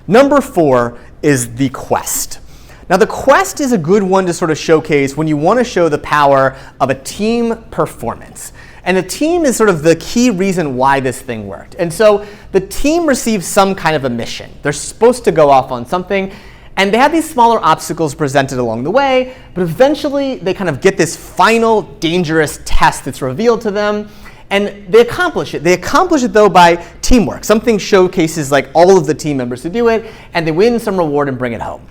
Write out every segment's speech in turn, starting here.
Number 4 is the quest. Now the quest is a good one to sort of showcase when you want to show the power of a team performance. And the team is sort of the key reason why this thing worked. And so the team receives some kind of a mission. They're supposed to go off on something, and they have these smaller obstacles presented along the way, but eventually they kind of get this final dangerous test that's revealed to them, and they accomplish it. They accomplish it, though, by teamwork. Something showcases like all of the team members who do it, and they win some reward and bring it home.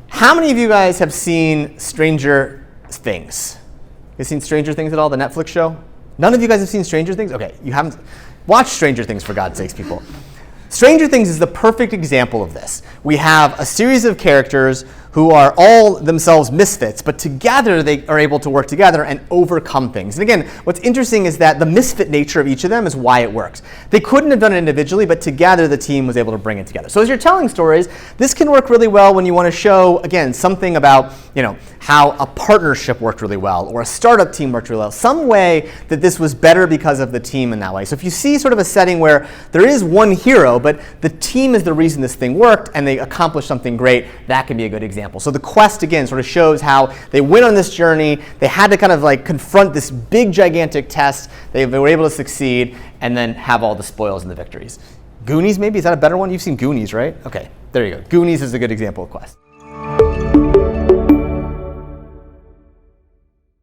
How many of you guys have seen Stranger Things? You seen Stranger Things at all, the Netflix show? None of you guys have seen Stranger Things? Okay, you haven't. Watch Stranger Things, for God's sakes, people. Stranger Things is the perfect example of this. We have a series of characters who are all themselves misfits, but together they are able to work together and overcome things. And again, what's interesting is that the misfit nature of each of them is why it works. They couldn't have done it individually, but together the team was able to bring it together. So as you're telling stories, this can work really well when you want to show, again, something about, how a partnership worked really well or a startup team worked really well, some way that this was better because of the team in that way. So if you see sort of a setting where there is one hero, but the team is the reason this thing worked and they accomplished something great, that can be a good example. So the quest, again, sort of shows how they went on this journey. They had to kind of like confront this big, gigantic test. They were able to succeed and then have all the spoils and the victories. Goonies, maybe? Is that a better one? You've seen Goonies, right? Okay, there you go. Goonies is a good example of quest.